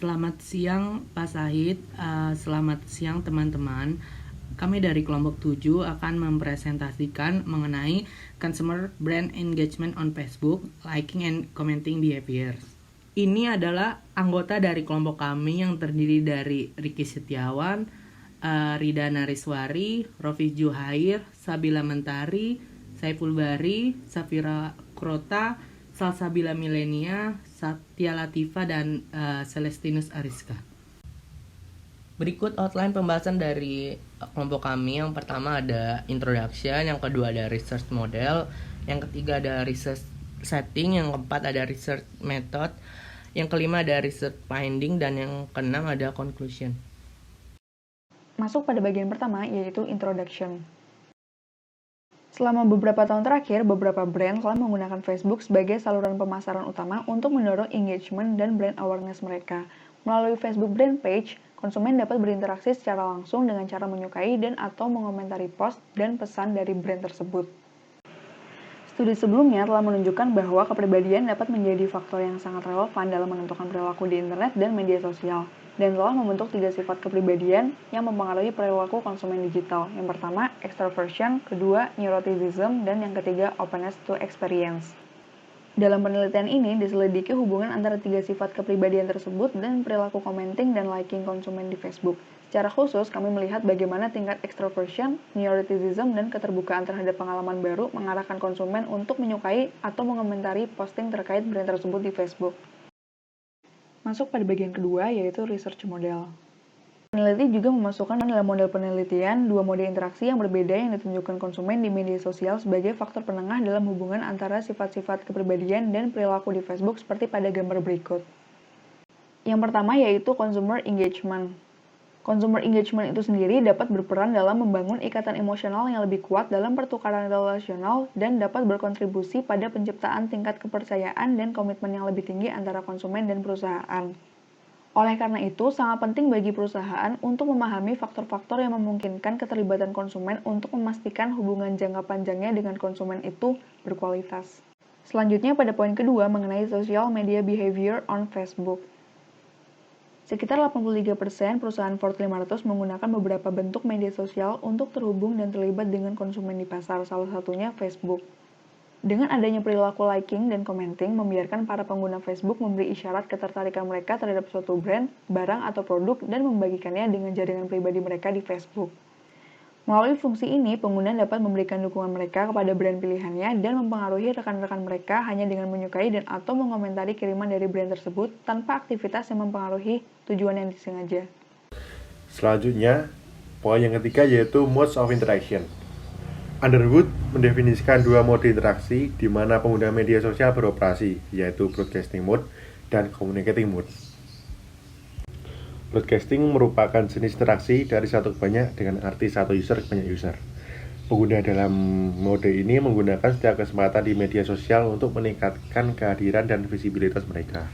Selamat siang Pak Sahid, selamat siang teman-teman. Kami dari kelompok 7 akan mempresentasikan mengenai Consumer Brand Engagement on Facebook, Liking and Commenting Behaviors. Ini adalah anggota dari kelompok kami yang terdiri dari Riki Setiawan, Rida Nariswari, Rofi Juhair, Sabila Mentari, Saiful Bari, Safira Krota, Salsabila Milenia, Satya Latifa, dan Celestinus Ariska. Berikut outline pembahasan dari kelompok kami. Yang pertama ada introduction, yang kedua ada research model, yang ketiga ada research setting, yang keempat ada research method, yang kelima ada research finding, dan yang keenam ada conclusion. Masuk pada bagian pertama, yaitu introduction. Selama beberapa tahun terakhir, beberapa brand telah menggunakan Facebook sebagai saluran pemasaran utama untuk mendorong engagement dan brand awareness mereka. Melalui Facebook Brand Page, konsumen dapat berinteraksi secara langsung dengan cara menyukai dan atau mengomentari post dan pesan dari brand tersebut. Studi sebelumnya telah menunjukkan bahwa kepribadian dapat menjadi faktor yang sangat relevan dalam menentukan perilaku di internet dan media sosial, dan telah membentuk 3 sifat kepribadian yang mempengaruhi perilaku konsumen digital. Yang pertama, extroversion, kedua, neuroticism, dan yang ketiga, openness to experience. Dalam penelitian ini, diselidiki hubungan antara 3 sifat kepribadian tersebut dan perilaku commenting dan liking konsumen di Facebook. Secara khusus, kami melihat bagaimana tingkat extroversion, neuroticism, dan keterbukaan terhadap pengalaman baru mengarahkan konsumen untuk menyukai atau mengomentari posting terkait brand tersebut di Facebook. Masuk pada bagian kedua, yaitu research model. Peneliti juga memasukkan dalam model penelitian 2 mode interaksi yang berbeda yang ditunjukkan konsumen di media sosial sebagai faktor penengah dalam hubungan antara sifat-sifat kepribadian dan perilaku di Facebook seperti pada gambar berikut. Yang pertama yaitu consumer engagement. Consumer engagement itu sendiri dapat berperan dalam membangun ikatan emosional yang lebih kuat dalam pertukaran relasional dan dapat berkontribusi pada penciptaan tingkat kepercayaan dan komitmen yang lebih tinggi antara konsumen dan perusahaan. Oleh karena itu, sangat penting bagi perusahaan untuk memahami faktor-faktor yang memungkinkan keterlibatan konsumen untuk memastikan hubungan jangka panjangnya dengan konsumen itu berkualitas. Selanjutnya pada poin kedua mengenai social media behavior on Facebook. Sekitar 83% perusahaan Fortune 500 menggunakan beberapa bentuk media sosial untuk terhubung dan terlibat dengan konsumen di pasar, salah satunya Facebook. Dengan adanya perilaku liking dan commenting, membiarkan para pengguna Facebook memberi isyarat ketertarikan mereka terhadap suatu brand, barang, atau produk dan membagikannya dengan jaringan pribadi mereka di Facebook. Melalui fungsi ini, pengguna dapat memberikan dukungan mereka kepada brand pilihannya dan mempengaruhi rekan-rekan mereka hanya dengan menyukai dan atau mengomentari kiriman dari brand tersebut tanpa aktivitas yang mempengaruhi tujuan yang disengaja. Selanjutnya, poin yang ketiga yaitu modes of interaction. Underwood mendefinisikan 2 mode interaksi di mana pengguna media sosial beroperasi, yaitu broadcasting mode dan communicating mode. Broadcasting merupakan jenis interaksi dari satu ke banyak dengan arti satu user ke banyak user. Pengguna dalam mode ini menggunakan setiap kesempatan di media sosial untuk meningkatkan kehadiran dan visibilitas mereka.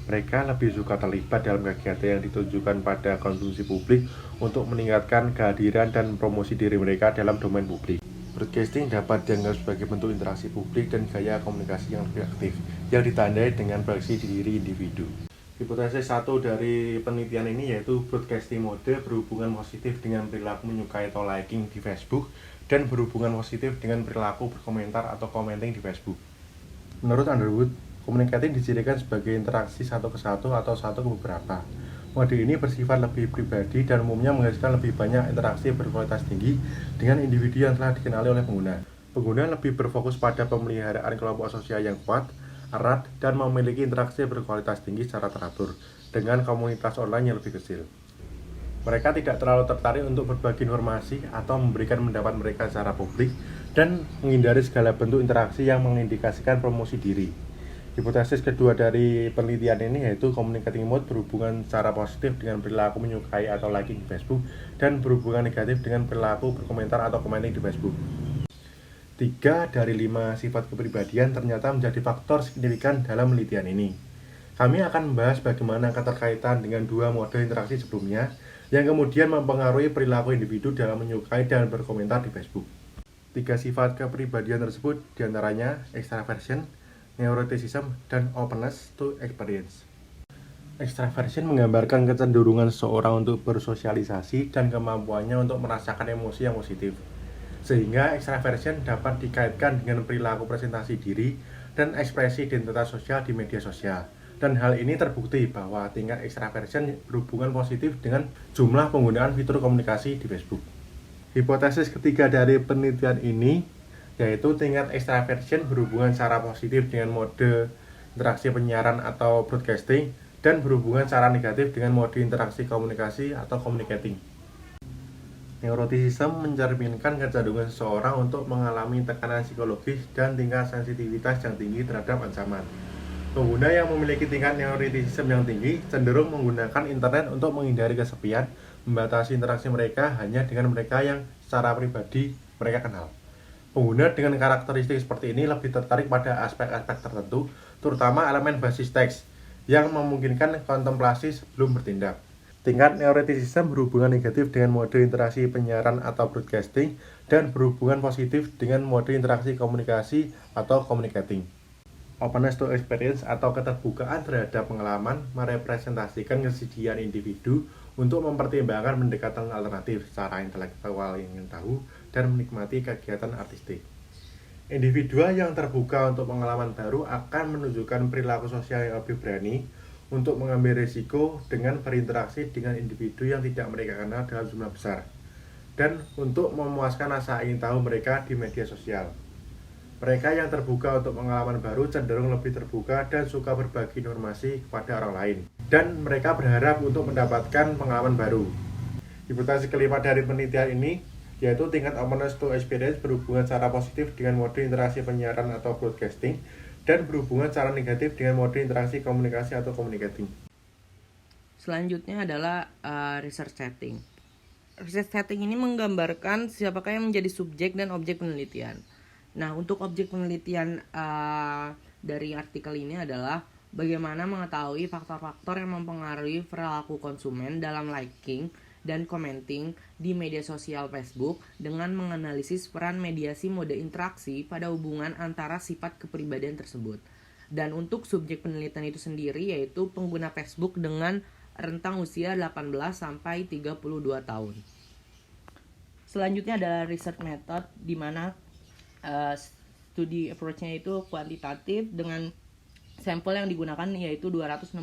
Mereka lebih suka terlibat dalam kegiatan yang ditujukan pada konsumsi publik untuk meningkatkan kehadiran dan promosi diri mereka dalam domain publik. Broadcasting dapat dianggap sebagai bentuk interaksi publik dan gaya komunikasi yang lebih aktif, yang ditandai dengan proyeksi diri individu. Hipotesis satu dari penelitian ini yaitu broadcasting mode berhubungan positif dengan perilaku menyukai atau liking di Facebook dan berhubungan positif dengan perilaku berkomentar atau commenting di Facebook. Menurut Underwood, communicating dicirikan sebagai interaksi satu ke satu atau satu ke beberapa. Mode ini bersifat lebih pribadi dan umumnya menghasilkan lebih banyak interaksi berkualitas tinggi dengan individu yang telah dikenali oleh pengguna. Pengguna lebih berfokus pada pemeliharaan kelompok sosial yang kuat, erat, dan memiliki interaksi berkualitas tinggi secara teratur dengan komunitas online yang lebih kecil. Mereka tidak terlalu tertarik untuk berbagi informasi atau memberikan pendapat mereka secara publik dan menghindari segala bentuk interaksi yang mengindikasikan promosi diri. Hipotesis kedua dari penelitian ini yaitu communicating mode berhubungan secara positif dengan perilaku menyukai atau liking di Facebook dan berhubungan negatif dengan perilaku berkomentar atau commenting di Facebook. 3 dari 5 sifat kepribadian ternyata menjadi faktor signifikan dalam penelitian ini. Kami akan membahas bagaimana keterkaitan dengan 2 mode interaksi sebelumnya yang kemudian mempengaruhi perilaku individu dalam menyukai dan berkomentar di Facebook. 3 sifat kepribadian tersebut diantaranya extraversion, neuroticism, dan openness to experience. Extraversion menggambarkan kecenderungan seseorang untuk bersosialisasi dan kemampuannya untuk merasakan emosi yang positif. Sehingga extraversion dapat dikaitkan dengan perilaku presentasi diri dan ekspresi identitas sosial di media sosial. Dan hal ini terbukti bahwa tingkat extraversion berhubungan positif dengan jumlah penggunaan fitur komunikasi di Facebook. Hipotesis ketiga dari penelitian ini yaitu tingkat extraversion berhubungan secara positif dengan mode interaksi penyiaran atau broadcasting dan berhubungan secara negatif dengan mode interaksi komunikasi atau communicating. Neuroticism mencerminkan kecenderungan seseorang untuk mengalami tekanan psikologis dan tingkat sensitivitas yang tinggi terhadap ancaman. Pengguna yang memiliki tingkat neuroticism yang tinggi cenderung menggunakan internet untuk menghindari kesepian, membatasi interaksi mereka hanya dengan mereka yang secara pribadi mereka kenal. Pengguna dengan karakteristik seperti ini lebih tertarik pada aspek-aspek tertentu, terutama elemen basis teks, yang memungkinkan kontemplasi sebelum bertindak. Tingkat neuroticism berhubungan negatif dengan mode interaksi penyiaran atau broadcasting dan berhubungan positif dengan mode interaksi komunikasi atau communicating. Openness to experience atau keterbukaan terhadap pengalaman merepresentasikan kesediaan individu untuk mempertimbangkan pendekatan alternatif secara intelektual yang ingin tahu dan menikmati kegiatan artistik. Individu yang terbuka untuk pengalaman baru akan menunjukkan perilaku sosial yang lebih berani untuk mengambil risiko dengan berinteraksi dengan individu yang tidak mereka kenal dalam jumlah besar dan untuk memuaskan rasa ingin tahu mereka di media sosial. Mereka yang terbuka untuk pengalaman baru cenderung lebih terbuka dan suka berbagi informasi kepada orang lain dan mereka berharap untuk mendapatkan pengalaman baru. Hipotesis kelima dari penelitian ini yaitu tingkat openness to experience berhubungan secara positif dengan mode interaksi penyiaran atau broadcasting dan berhubungan secara negatif dengan mode interaksi komunikasi atau communicating. Selanjutnya adalah research setting. Research setting ini menggambarkan siapakah yang menjadi subjek dan objek penelitian. Nah, untuk objek penelitian dari artikel ini adalah bagaimana mengetahui faktor-faktor yang mempengaruhi perilaku konsumen dalam liking dan commenting di media sosial Facebook dengan menganalisis peran mediasi mode interaksi pada hubungan antara sifat kepribadian tersebut. Dan untuk subjek penelitian itu sendiri yaitu pengguna Facebook dengan rentang usia 18 sampai 32 tahun. Selanjutnya adalah research method di mana studi approach-nya itu kuantitatif dengan sampel yang digunakan yaitu 269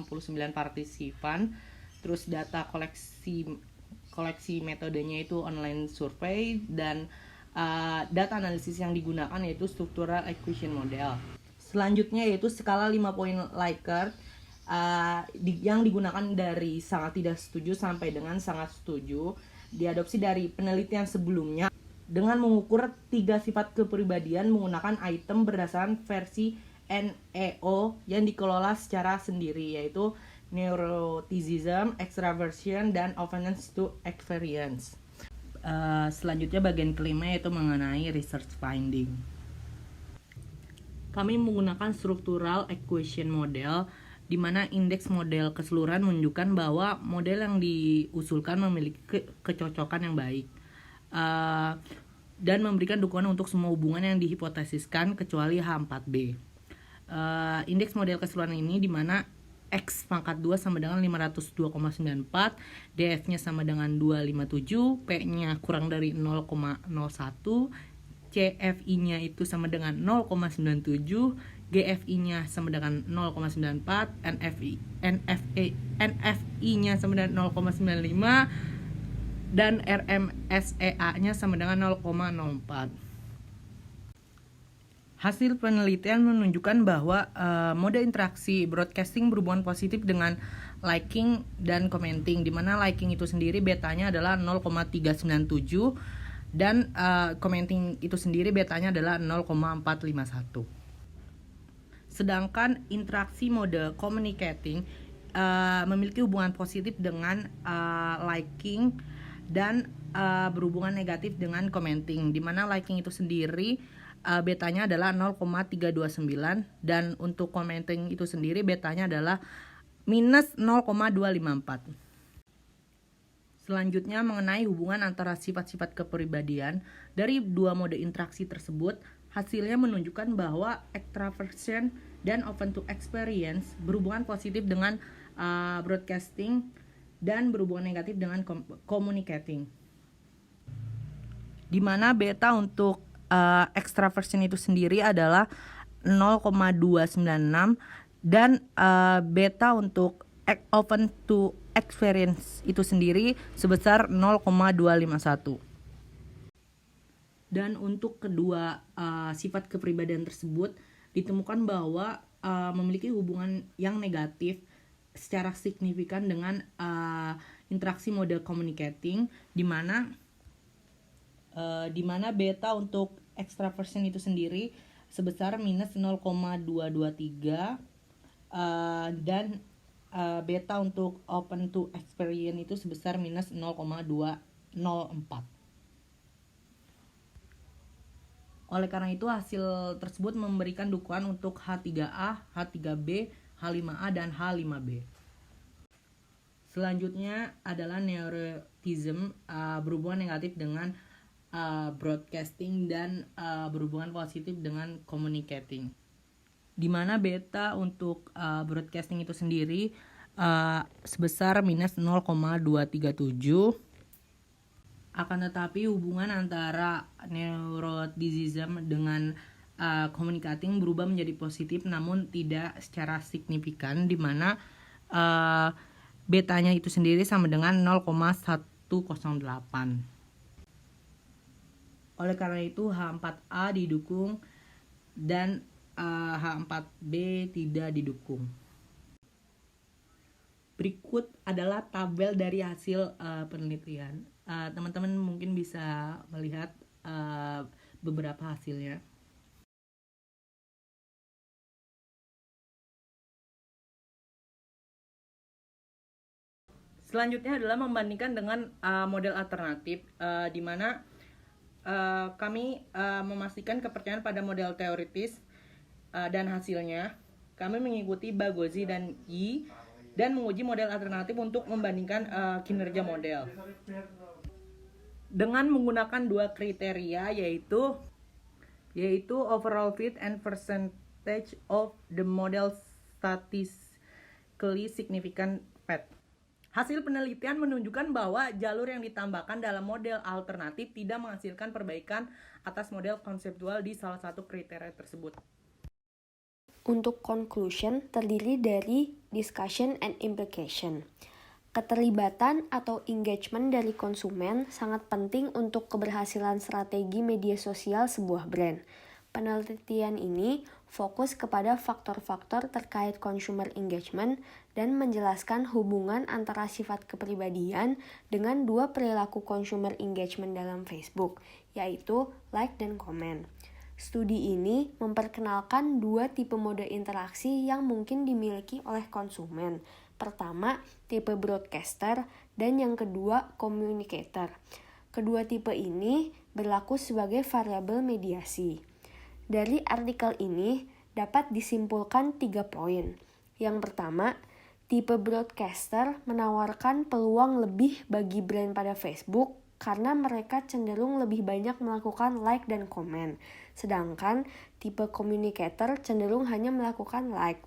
partisipan, terus data koleksi metodenya itu online survey dan data analisis yang digunakan yaitu structural acquisition model. Selanjutnya yaitu skala 5 poin Likert yang digunakan dari sangat tidak setuju sampai dengan sangat setuju, diadopsi dari penelitian sebelumnya dengan mengukur 3 sifat kepribadian menggunakan item berdasarkan versi NEO yang dikelola secara sendiri yaitu neuroticism, extraversion, dan openness to experience. Selanjutnya bagian kelima yaitu mengenai research finding. Kami menggunakan structural acquisition model di mana indeks model keseluruhan menunjukkan bahwa model yang diusulkan memiliki kecocokan yang baik dan memberikan dukungan untuk semua hubungan yang dihipotesiskan kecuali H4B. Indeks model keseluruhan ini di mana X pangkat 2 sama dengan 502,94, DF-nya sama dengan 257, P-nya kurang dari 0,01, CFI-nya itu sama dengan 0,97, GFI-nya sama dengan 0,94, NFI-nya sama dengan 0,95, dan RMSEA-nya sama dengan 0,04. Hasil penelitian menunjukkan bahwa mode interaksi broadcasting berhubungan positif dengan liking dan commenting, di mana liking itu sendiri betanya adalah 0,397 dan commenting itu sendiri betanya adalah 0,451. Sedangkan interaksi mode communicating memiliki hubungan positif dengan liking dan berhubungan negatif dengan commenting, di mana liking itu sendiri betanya adalah 0,329 dan untuk commenting itu sendiri betanya adalah minus 0,254. Selanjutnya mengenai hubungan antara sifat-sifat kepribadian dari dua mode interaksi tersebut, hasilnya menunjukkan bahwa extraversion dan open to experience berhubungan positif dengan broadcasting, dan berhubungan negatif dengan communicating. Di mana beta untuk extraversion itu sendiri adalah 0,296 dan beta untuk open to experience itu sendiri sebesar 0,251. Dan untuk kedua sifat kepribadian tersebut ditemukan bahwa memiliki hubungan yang negatif secara signifikan dengan interaksi model communicating, di mana beta untuk extraversion itu sendiri sebesar minus 0,223 dan beta untuk open to experience itu sebesar minus 0,204. Oleh karena itu hasil tersebut memberikan dukungan untuk H3A, H3B, H5A, dan H5B. Selanjutnya adalah neuroticism, berhubungan negatif dengan broadcasting dan berhubungan positif dengan communicating. Di mana beta untuk broadcasting itu sendiri sebesar minus 0,237. Akan tetapi hubungan antara neuroticism dengan communicating berubah menjadi positif namun tidak secara signifikan, di mana betanya itu sendiri sama dengan 0,108. Oleh karena itu H4A didukung dan H4B tidak didukung. Berikut adalah tabel dari hasil penelitian. Teman-teman mungkin bisa melihat beberapa hasilnya. Selanjutnya adalah membandingkan dengan model alternatif, di mana kami memastikan kepercayaan pada model teoritis dan hasilnya. Kami mengikuti Bagozzi dan Yi dan menguji model alternatif untuk membandingkan kinerja model dengan menggunakan dua kriteria, yaitu overall fit and percentage of the model statistically significant fit. Hasil penelitian menunjukkan bahwa jalur yang ditambahkan dalam model alternatif tidak menghasilkan perbaikan atas model konseptual di salah satu kriteria tersebut. Untuk conclusion terdiri dari discussion and implication. Keterlibatan atau engagement dari konsumen sangat penting untuk keberhasilan strategi media sosial sebuah brand. Penelitian ini fokus kepada faktor-faktor terkait consumer engagement dan menjelaskan hubungan antara sifat kepribadian dengan dua perilaku consumer engagement dalam Facebook, yaitu like dan comment. Studi ini memperkenalkan dua tipe mode interaksi yang mungkin dimiliki oleh konsumen. Pertama, tipe broadcaster, dan yang kedua, communicator. Kedua tipe ini berlaku sebagai variabel mediasi. Dari artikel ini dapat disimpulkan 3 poin. Yang pertama, tipe broadcaster menawarkan peluang lebih bagi brand pada Facebook karena mereka cenderung lebih banyak melakukan like dan komen. Sedangkan tipe communicator cenderung hanya melakukan like.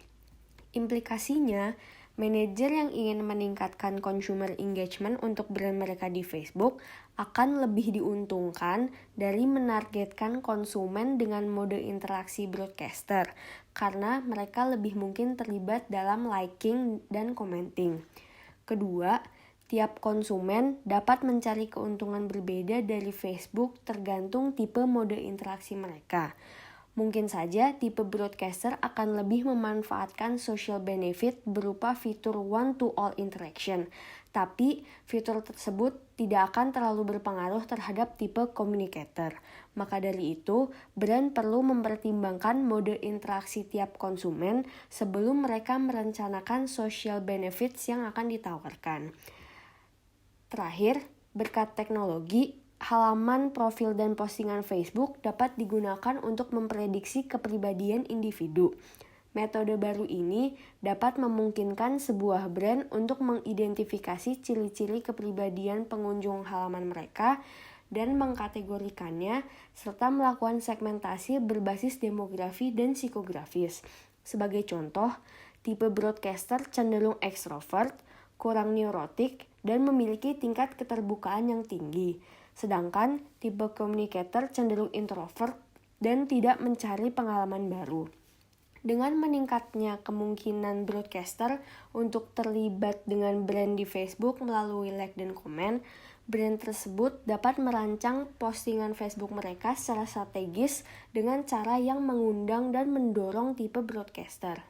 Implikasinya, manajer yang ingin meningkatkan consumer engagement untuk brand mereka di Facebook akan lebih diuntungkan dari menargetkan konsumen dengan mode interaksi broadcaster karena mereka lebih mungkin terlibat dalam liking dan commenting. Kedua, tiap konsumen dapat mencari keuntungan berbeda dari Facebook tergantung tipe mode interaksi mereka. Mungkin saja tipe broadcaster akan lebih memanfaatkan social benefit berupa fitur one-to-all interaction, tapi fitur tersebut tidak akan terlalu berpengaruh terhadap tipe communicator. Maka dari itu, brand perlu mempertimbangkan mode interaksi tiap konsumen sebelum mereka merencanakan social benefits yang akan ditawarkan. Terakhir, berkat teknologi, halaman profil dan postingan Facebook dapat digunakan untuk memprediksi kepribadian individu. Metode baru ini dapat memungkinkan sebuah brand untuk mengidentifikasi ciri-ciri kepribadian pengunjung halaman mereka dan mengkategorikannya, serta melakukan segmentasi berbasis demografi dan psikografis. Sebagai contoh, tipe broadcaster cenderung ekstrovert, kurang neurotik, dan memiliki tingkat keterbukaan yang tinggi. Sedangkan tipe communicator cenderung introvert dan tidak mencari pengalaman baru. Dengan meningkatnya kemungkinan broadcaster untuk terlibat dengan brand di Facebook melalui like dan komen, brand tersebut dapat merancang postingan Facebook mereka secara strategis dengan cara yang mengundang dan mendorong tipe broadcaster.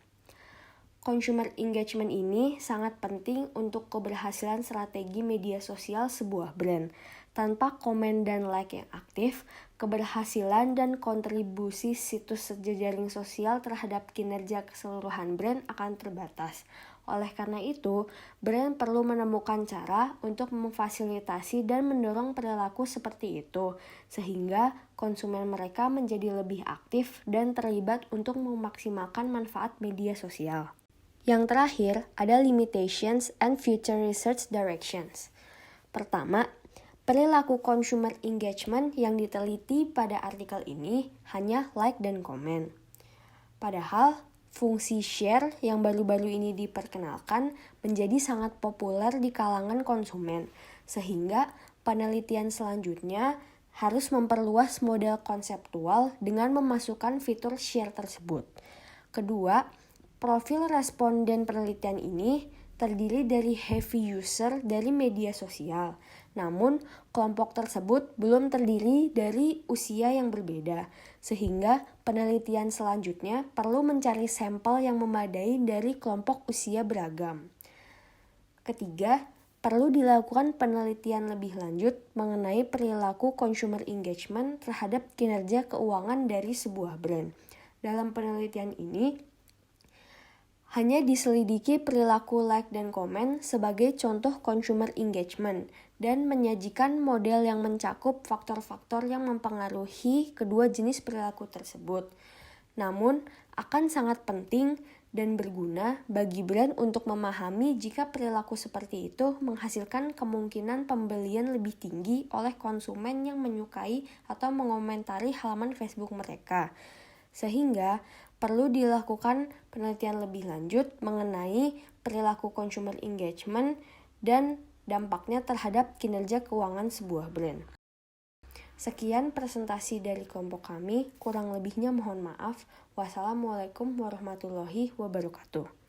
Consumer engagement ini sangat penting untuk keberhasilan strategi media sosial sebuah brand. Tanpa komen dan like yang aktif, keberhasilan dan kontribusi situs jejaring sosial terhadap kinerja keseluruhan brand akan terbatas. Oleh karena itu, brand perlu menemukan cara untuk memfasilitasi dan mendorong perilaku seperti itu, sehingga konsumen mereka menjadi lebih aktif dan terlibat untuk memaksimalkan manfaat media sosial. Yang terakhir, ada limitations and future research directions. Pertama, perilaku consumer engagement yang diteliti pada artikel ini hanya like dan komen. Padahal, fungsi share yang baru-baru ini diperkenalkan menjadi sangat populer di kalangan konsumen, sehingga penelitian selanjutnya harus memperluas model konseptual dengan memasukkan fitur share tersebut. Kedua, profil responden penelitian ini terdiri dari heavy user dari media sosial. Namun, kelompok tersebut belum terdiri dari usia yang berbeda, sehingga penelitian selanjutnya perlu mencari sampel yang memadai dari kelompok usia beragam. Ketiga, perlu dilakukan penelitian lebih lanjut mengenai perilaku consumer engagement terhadap kinerja keuangan dari sebuah brand. Dalam penelitian ini, hanya diselidiki perilaku like dan komen sebagai contoh consumer engagement dan menyajikan model yang mencakup faktor-faktor yang mempengaruhi kedua jenis perilaku tersebut. Namun, akan sangat penting dan berguna bagi brand untuk memahami jika perilaku seperti itu menghasilkan kemungkinan pembelian lebih tinggi oleh konsumen yang menyukai atau mengomentari halaman Facebook mereka. Sehingga perlu dilakukan penelitian lebih lanjut mengenai perilaku consumer engagement dan dampaknya terhadap kinerja keuangan sebuah brand. Sekian presentasi dari kelompok kami, kurang lebihnya mohon maaf. Wassalamualaikum warahmatullahi wabarakatuh.